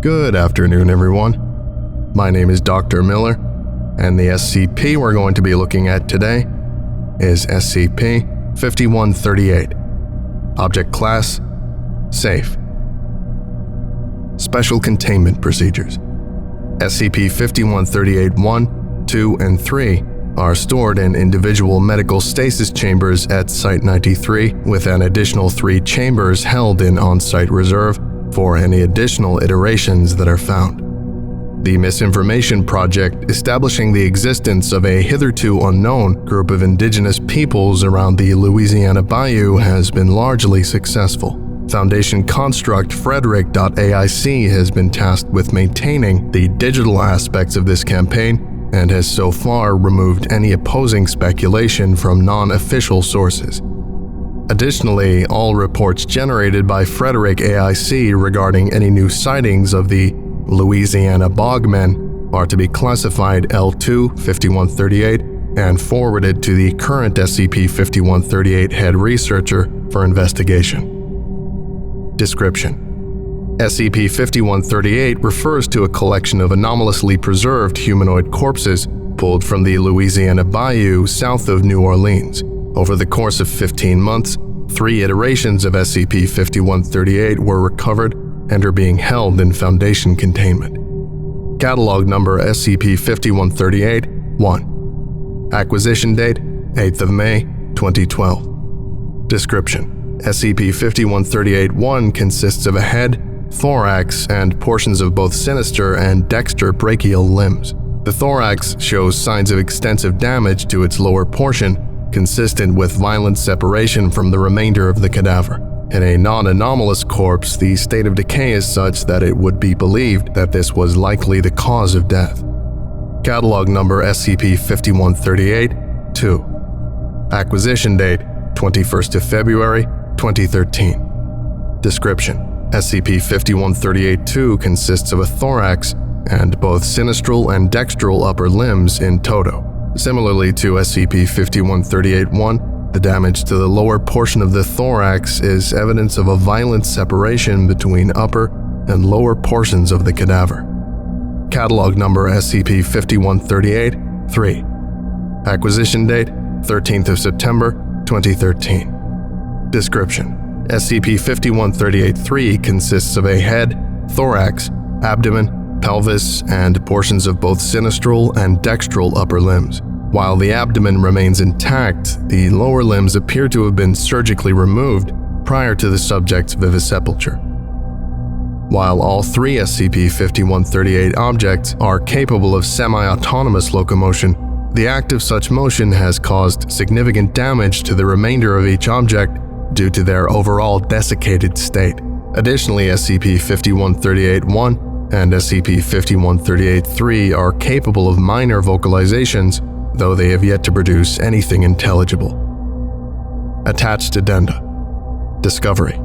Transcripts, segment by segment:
Good afternoon, everyone. My name is Dr. Miller, and the SCP we're going to be looking at today is SCP-5138. Object Class: Safe. Special Containment Procedures. SCP-5138-1, 2, and 3 are stored in individual medical stasis chambers at Site-93, with an additional 3 chambers held in on-site reserve for any additional iterations that are found. The Misinformation Project, establishing the existence of a hitherto unknown group of indigenous peoples around the Louisiana bayou, has been largely successful. Foundation construct Frederick.aic has been tasked with maintaining the digital aspects of this campaign and has so far removed any opposing speculation from non-official sources. Additionally, all reports generated by Frederick.aic regarding any new sightings of the Louisiana Bog men are to be classified L2-5138 and forwarded to the current SCP-5138 head researcher for investigation. Description: SCP-5138 refers to a collection of anomalously preserved humanoid corpses pulled from the Louisiana bayou south of New Orleans. Over the course of 15 months, 3 iterations of SCP-5138 were recovered and are being held in Foundation containment. Catalog number SCP-5138-1. Acquisition date: 8th of May, 2012. Description: SCP-5138-1 consists of a head, thorax, and portions of both sinister and dexter brachial limbs. The thorax shows signs of extensive damage to its lower portion, consistent with violent separation from the remainder of the cadaver. In a non-anomalous corpse, the state of decay is such that it would be believed that this was likely the cause of death. Catalog number SCP-5138-2. Acquisition date: 21st of February, 2013. Description: SCP-5138-2 consists of a thorax and both sinistral and dextral upper limbs in toto. Similarly to SCP-5138-1, the damage to the lower portion of the thorax is evidence of a violent separation between upper and lower portions of the cadaver. Catalog number SCP-5138-3. Acquisition date: 13th of September, 2013. Description: SCP-5138-3 consists of a head, thorax, abdomen, pelvis, and portions of both sinistral and dextral upper limbs. While the abdomen remains intact, the lower limbs appear to have been surgically removed prior to the subject's vivisepulture. While all 3 SCP-5138 objects are capable of semi-autonomous locomotion, the act of such motion has caused significant damage to the remainder of each object due to their overall desiccated state. Additionally, SCP-5138-1 and SCP-5138-3 are capable of minor vocalizations, though they have yet to produce anything intelligible. Attached Addenda. Discovery: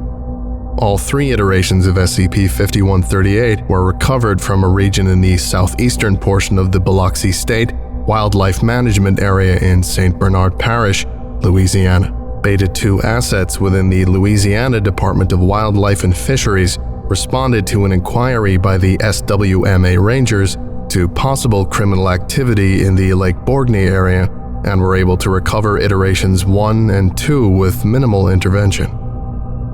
all 3 iterations of SCP-5138 were recovered from a region in the southeastern portion of the Biloxi State Wildlife Management Area in St. Bernard Parish, Louisiana. Beta 2 assets within the Louisiana Department of Wildlife and Fisheries responded to an inquiry by the SWMA Rangers to possible criminal activity in the Lake Borgne area and were able to recover iterations 1 and 2 with minimal intervention.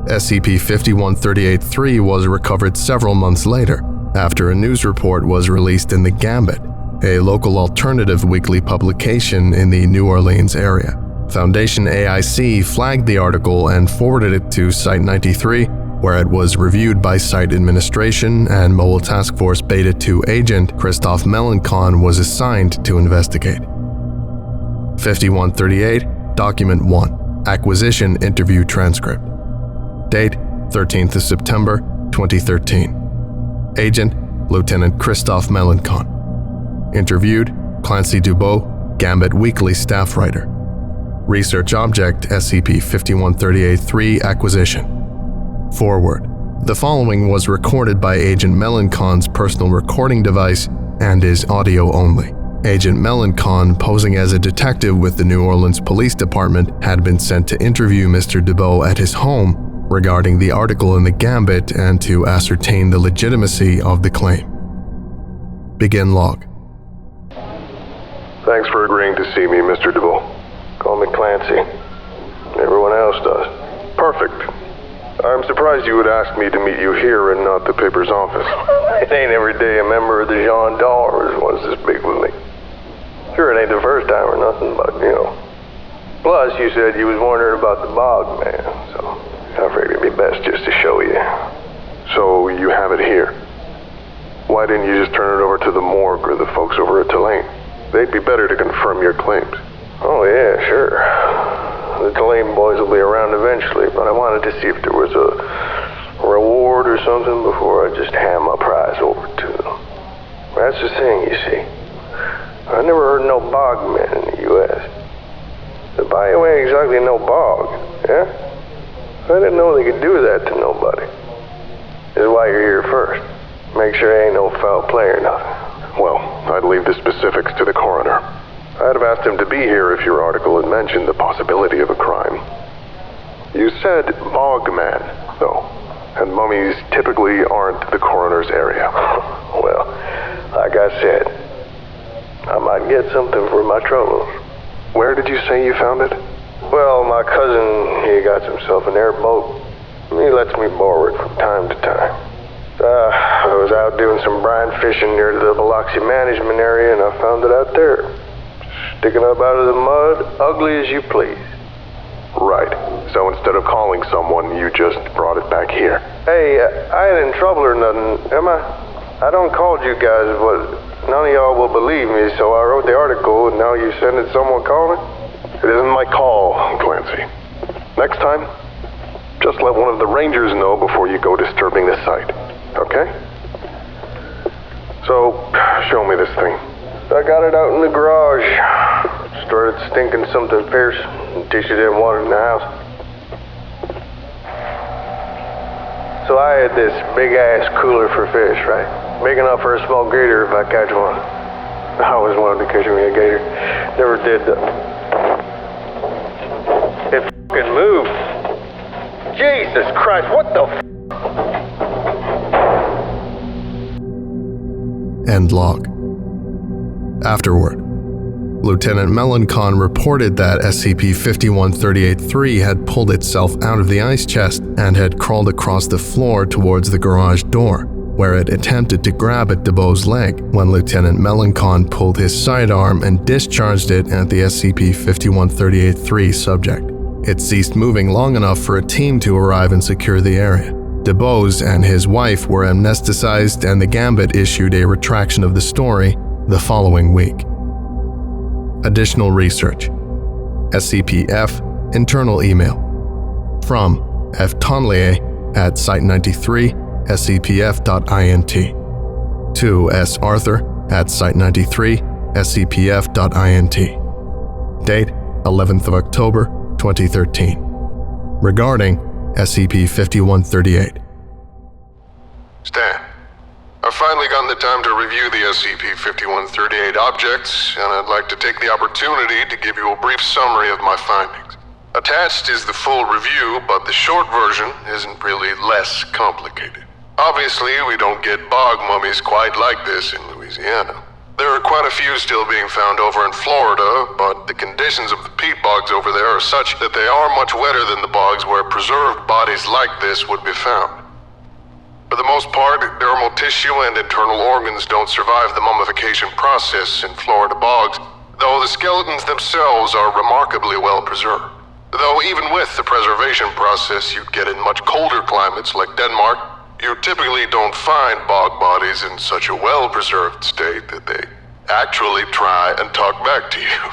SCP-5138-3 was recovered several months later, after a news report was released in The Gambit, a local alternative weekly publication in the New Orleans area. Foundation AIC flagged the article and forwarded it to Site-93, where it was reviewed by Site Administration, and Mobile Task Force Beta 2 agent Christoph Mellencon was assigned to investigate. 5138, Document 1, Acquisition Interview Transcript. Date: 13th of September, 2013. Agent: Lieutenant Christoph Mellencon. Interviewed: Clancy Dubois, Gambit Weekly staff writer. Research object: SCP-5138-3 Acquisition. Forward: the following was recorded by Agent Mellencon's personal recording device and is audio only. Agent Mellencon, posing as a detective with the New Orleans Police Department, had been sent to interview Mr. Dubois at his home regarding the article in the Gambit and to ascertain the legitimacy of the claim. Begin log. Thanks for agreeing to see me, Mr. DeVoe. Call me Clancy. Everyone else does. Perfect. I'm surprised you would ask me to meet you here and not the paper's office. It ain't every day a member of the gendarmes wants to speak with me. Sure, it ain't the first time or nothing, but, Plus, you said you was wondering about the Bog, man, so I figured it'd be best just to show you. So, you have it here. Why didn't you just turn it over to the morgue or the folks over at Tulane? They'd be better to confirm your claims. Oh, yeah, sure. The Tulane boys will be around eventually, but I wanted to see if there was a reward or something before I just hand my prize over to them. That's the thing, you see. I never heard no bog men in the U.S. The bayou ain't exactly no bog, yeah? I didn't know they could do that to nobody. This is why you're here first. Make sure there ain't no foul play or nothing. Well, I'd leave the specifics to the coroner. I'd have asked him to be here if your article had mentioned the possibility of a crime. You said bog man, though, and mummies typically aren't the coroner's area. Well, like I said, I might get something for my troubles. Where did you say you found it? Well, my cousin, he got himself an airboat. He lets me borrow it from time to time. I was out doing some brine fishing near the Biloxi management area, and I found it out there. Sticking up out of the mud, ugly as you please. Right. So instead of calling someone, you just brought it back here. Hey, I ain't in trouble or nothing, am I? I don't called you guys, but none of y'all will believe me, so I wrote the article, and now you sending someone calling? It isn't my call, Clancy. Next time, just let one of the rangers know before you go disturbing the site, okay? So, show me this thing. I got it out in the garage. Started stinking something fierce. Tisha didn't want it in the house. So I had this big-ass cooler for fish, right? Big enough for a small gator if I catch one. I always wanted to catch me a gator. Never did, though. It fucking moved. Jesus Christ, what the End log. Afterward, Lieutenant Melancon reported that SCP-5138-3 had pulled itself out of the ice chest and had crawled across the floor towards the garage door, where it attempted to grab at DeVoe's leg when Lieutenant Melancon pulled his sidearm and discharged it at the SCP-5138-3 subject. It ceased moving long enough for a team to arrive and secure the area. DeVoe and his wife were amnesticized, and the Gambit issued a retraction of the story the following week. Additional research. SCP-F internal email from F. Tonlier at Site93 scpf.int to S. Arthur at Site93 scpf.int. Date 11th of October 2013. Regarding SCP-5138. Stan, I've finally gotten the time to review the SCP-5138 objects, and I'd like to take the opportunity to give you a brief summary of my findings. Attached is the full review, but the short version isn't really less complicated. Obviously, we don't get bog mummies quite like this in Louisiana. There are quite a few still being found over in Florida, but the conditions of the peat bogs over there are such that they are much wetter than the bogs where preserved bodies like this would be found. For the most part, dermal tissue and internal organs don't survive the mummification process in Florida bogs, though the skeletons themselves are remarkably well preserved. Though even with the preservation process you'd get in much colder climates like Denmark, you typically don't find bog bodies in such a well-preserved state that they actually try and talk back to you.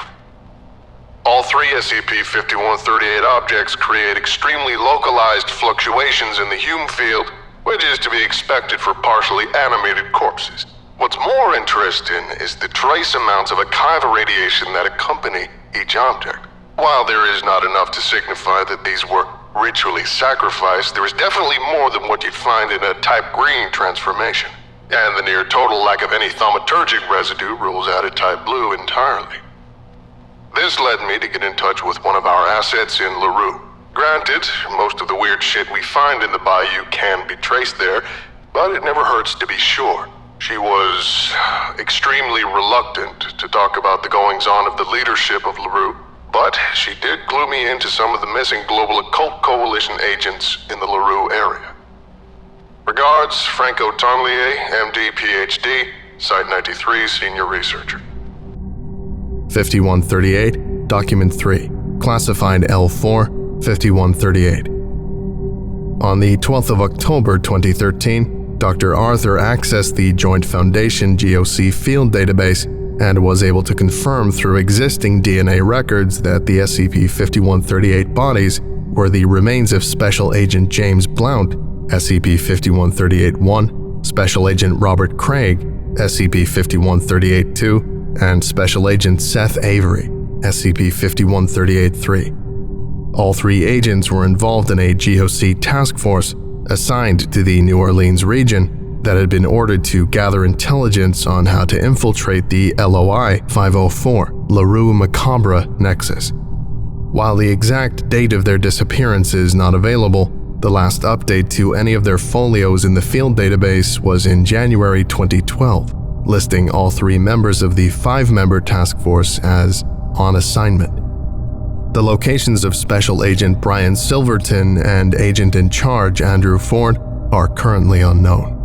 All three SCP-5138 objects create extremely localized fluctuations in the Hume field, which is to be expected for partially animated corpses. What's more interesting is the trace amounts of Akiva radiation that accompany each object. While there is not enough to signify that these were ritually sacrificed, there is definitely more than what you'd find in a type green transformation. And the near total lack of any thaumaturgic residue rules out a type blue entirely. This led me to get in touch with one of our assets in LaRue. Granted, most of the weird shit we find in the bayou can be traced there, but it never hurts to be sure. She was extremely reluctant to talk about the goings-on of the leadership of LaRue, but she did clue me into some of the missing Global Occult Coalition agents in the LaRue area. Regards, Franco Tonlier, MD, PhD, Site 93, Senior Researcher. 5138, Document 3, Classified L4, 5138. On the 12th of October 2013, Dr. Arthur accessed the Joint Foundation GOC field database and was able to confirm through existing DNA records that the SCP-5138 bodies were the remains of Special Agent James Blount, SCP-5138-1, Special Agent Robert Craig, SCP-5138-2, and Special Agent Seth Avery, SCP-5138-3. All three agents were involved in a GOC task force assigned to the New Orleans region that had been ordered to gather intelligence on how to infiltrate the LOI 504 LaRue Macabre Nexus. While the exact date of their disappearance is not available, the last update to any of their folios in the field database was in January 2012, listing all three members of the 5-member task force as on assignment. The locations of Special Agent Brian Silverton and Agent in Charge Andrew Ford are currently unknown.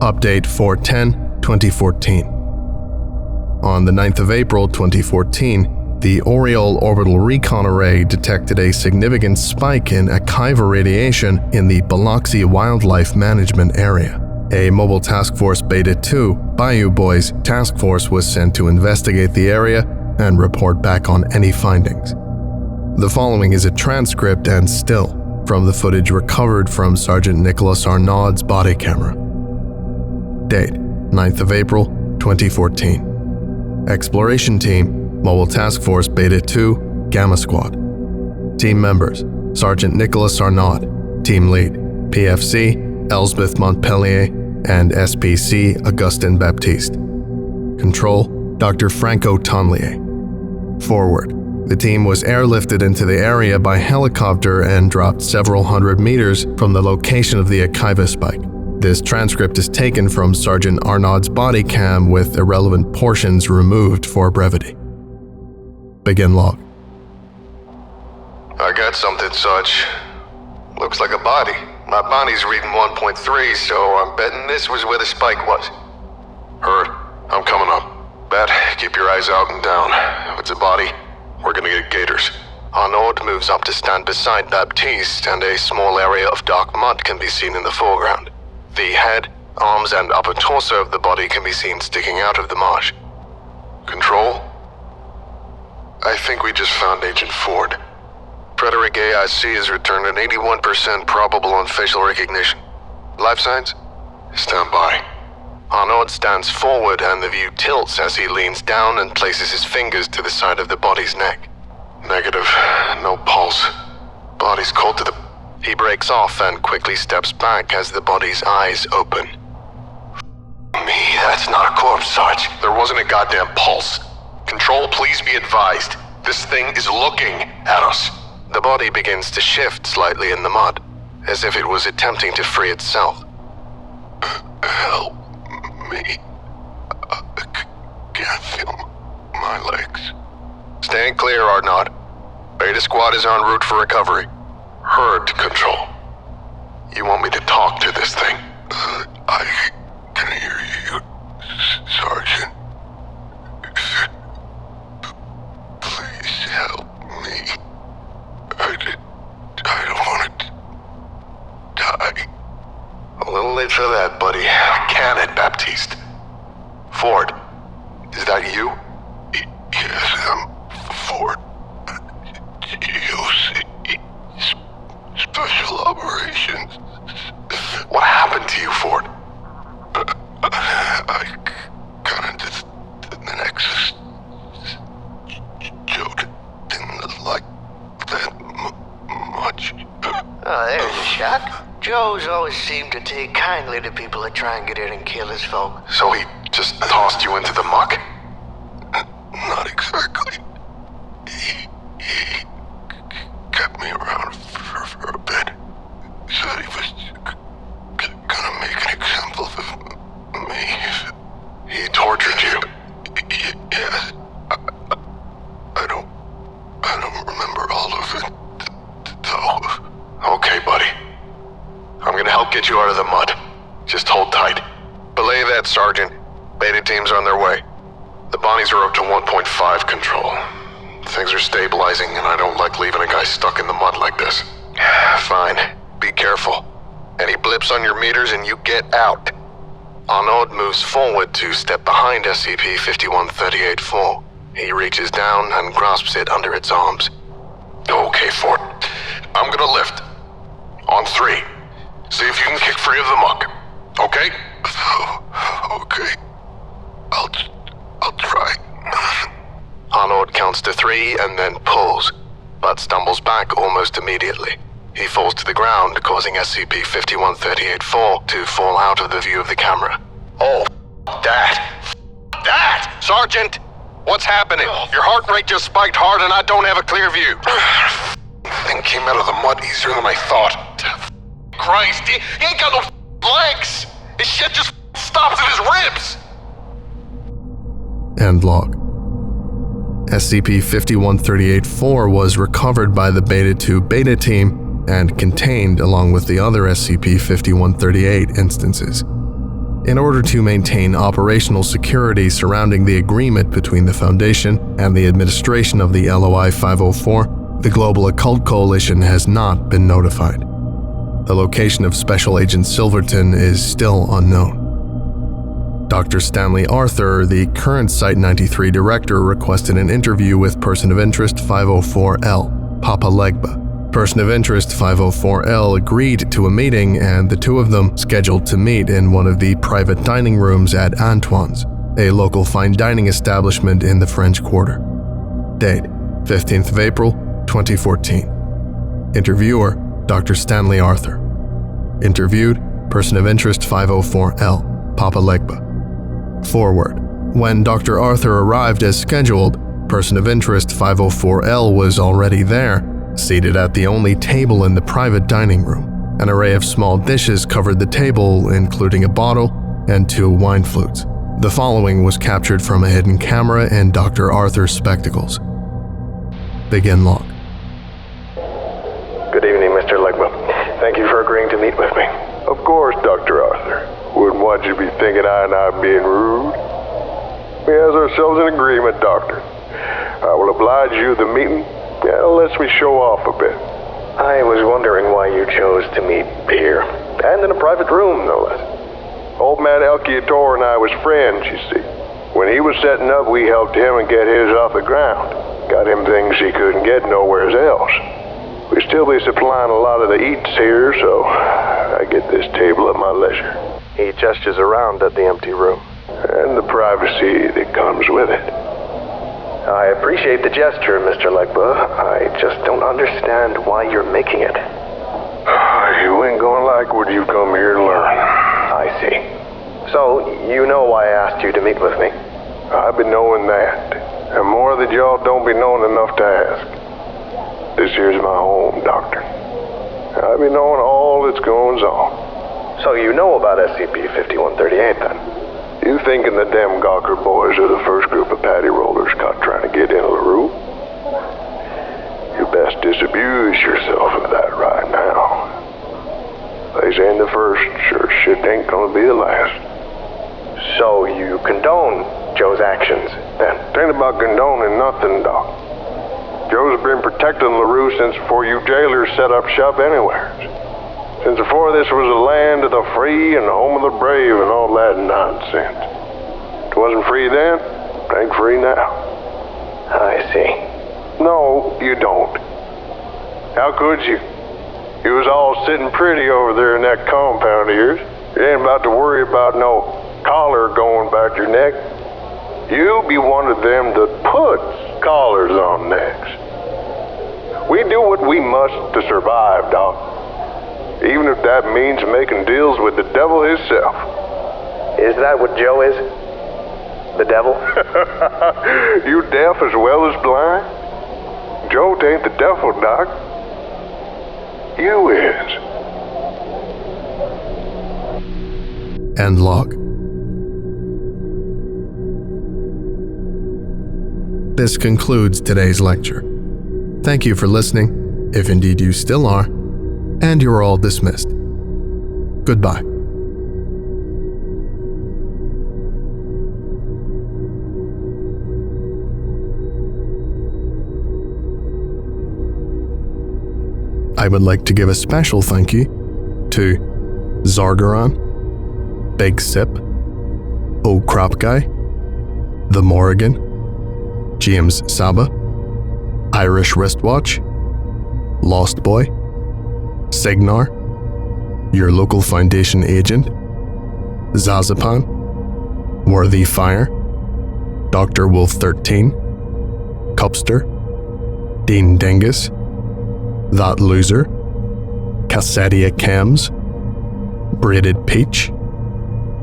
Update 410-2014. On the 9th of April 2014, the Oriole Orbital Recon Array detected a significant spike in Akiva radiation in the Biloxi Wildlife Management Area. A Mobile Task Force Beta 2 Bayou Boys task force was sent to investigate the area and report back on any findings. The following is a transcript and still from the footage recovered from Sergeant Nicholas Arnaud's body camera. Date: 9th of April, 2014. Exploration Team, Mobile Task Force Beta 2, Gamma Squad. Team members: Sergeant Nicholas Arnaud, Team Lead, PFC, Elsbeth Montpellier, and SPC, Augustin Baptiste. Control: Dr. Franco Tonlier. Forward: the team was airlifted into the area by helicopter and dropped several hundred meters from the location of the Akiva spike. This transcript is taken from Sergeant Arnaud's body cam with irrelevant portions removed for brevity. Begin log. I got something, Sarge. Looks like a body. My body's reading 1.3, so I'm betting this was where the spike was. Heard. I'm coming up. Bat, keep your eyes out and down. If it's a body, we're gonna get gators. Arnaud moves up to stand beside Baptiste, and a small area of dark mud can be seen in the foreground. The head, arms, and upper torso of the body can be seen sticking out of the marsh. Control? I think we just found Agent Ford. Frederick.aic has returned an 81% probable on facial recognition. Life signs? Stand by. Arnaud stands forward and the view tilts as he leans down and places his fingers to the side of the body's neck. Negative. No pulse. Body's cold to the... He breaks off and quickly steps back as the body's eyes open. Me, that's not a corpse, Sarge. There wasn't a goddamn pulse. Control, please be advised. This thing is looking at us. The body begins to shift slightly in the mud, as if it was attempting to free itself. Help me. I can't feel my legs. Stand clear, Arnaud. Beta Squad is en route for recovery. Heard, Control. You want me to talk to this thing? I can hear you, Sergeant. Please help me. I don't want to die. A little late for that, buddy. Can it, Baptiste? Ford, is that you? Yes, I'm Ford. GOC. Special Operations. What happened to you, Ford? I got into the Nexus. Joe didn't like that much. Oh, there's a shock. Joe's always seemed to take kindly to people that try and get in and kill his folk. So he just tossed you into the muck? Not exactly. He kept me around get you out of the mud. Just hold tight. Belay that, Sergeant. Beta team's on their way. The bodies are up to 1.5 control. Things are stabilizing, and I don't like leaving a guy stuck in the mud like this. Fine. Be careful. Any blips on your meters and you get out. Arnaud moves forward to step behind SCP-5138 full. He reaches down and grasps it under its arms. Okay, Fort. I'm gonna lift. On 3. See if you can kick free of the muck. Okay? Okay. I'll try. Arnaud counts to 3 and then pulls, but stumbles back almost immediately. He falls to the ground, causing SCP-5138-4 to fall out of the view of the camera. Oh, that! Sergeant! What's happening? Your heart rate just spiked hard and I don't have a clear view. Thing came out of the mud easier than I thought. Christ, he ain't got no legs! His shit just stops at his ribs! End log. SCP-5138-4 was recovered by the Beta-2 Beta Team and contained along with the other SCP-5138 instances. In order to maintain operational security surrounding the agreement between the Foundation and the administration of the LOI-504, the Global Occult Coalition has not been notified. The location of Special Agent Silverton is still unknown. Dr. Stanley Arthur, the current Site-93 director, requested an interview with Person of Interest 504L, Papa Legba. Person of Interest 504L agreed to a meeting, and the two of them scheduled to meet in one of the private dining rooms at Antoine's, a local fine dining establishment in the French Quarter. Date: 15th of April, 2014. Interviewer: Dr. Stanley Arthur. Interviewed: Person of Interest 504L, Papa Legba. Forward: when Dr. Arthur arrived as scheduled, Person of Interest 504L was already there, seated at the only table in the private dining room. An array of small dishes covered the table, including a bottle and 2 wine flutes. The following was captured from a hidden camera in Dr. Arthur's spectacles. Begin log. Good evening, Mr. Legba. Thank you for agreeing to meet with me. Of course, Dr. Arthur. Wouldn't want you to be thinking I and I being rude. We have ourselves an agreement, Doctor. I will oblige you the meeting. Lets me show off a bit. I was wondering why you chose to meet here. And in a private room, no less. Old man Elkiator and I was friends, you see. When he was setting up, we helped him and get his off the ground. Got him things he couldn't get nowhere else. We still be supplying a lot of the eats here, so I get this table at my leisure. He gestures around at the empty room. And the privacy that comes with it. I appreciate the gesture, Mr. Legba. I just don't understand why you're making it. You ain't gonna like what you've come here to learn. I see. So, you know why I asked you to meet with me? I've been knowing that. And more that y'all don't be knowing enough to ask. This here's my home, Doctor. I've been knowing all that's goings on. So you know about SCP-5138 then? You thinking the damn Gawker boys are the first group of patty rollers caught trying to get into LaRue? You best disabuse yourself of that right now. They saying the first sure shit ain't gonna be the last. So you condone Joe's actions, then? It ain't about condoning nothing, Doc. Joe's been protecting LaRue since before you jailers set up shop anywhere. Since before this was a land of the free and the home of the brave and all that nonsense. It wasn't free then, it ain't free now. I see. No, you don't. How could you? You was all sitting pretty over there in that compound of yours. You ain't about to worry about no collar going about your neck. You be one of them that puts collars on necks. We do what we must to survive, Doc. Even if that means making deals with the devil himself. Is that what Joe is? The devil? You deaf as well as blind? Joe ain't the devil, Doc. You is. End log. This concludes today's lecture. Thank you for listening, if indeed you still are, and you are all dismissed. Goodbye. I would like to give a special thank you to Zargaran, Big Sip, Oh Crap Guy, The Morrigan, James Saba, Irish Wristwatch, Lost Boy, Signar, Your Local Foundation Agent, Zazapan, Worthy Fire, Dr. Wolf 13, Cupster, Dean Dingus, That Loser, Cassadia Chems, Braided Peach,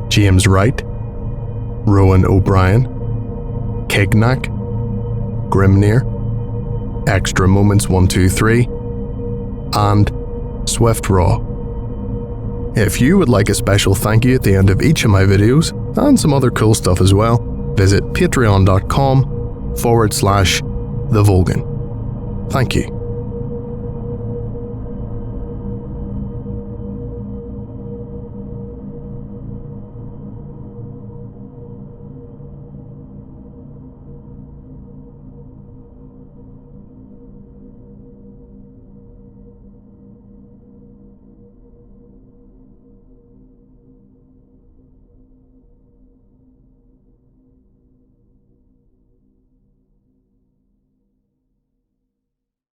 James Wright, Rowan O'Brien, Kegnak, Grimnir, Extra Moments 123, and Swift Raw. If you would like a special thank you at the end of each of my videos, and some other cool stuff as well, visit patreon.com/TheVolgun. Thank you.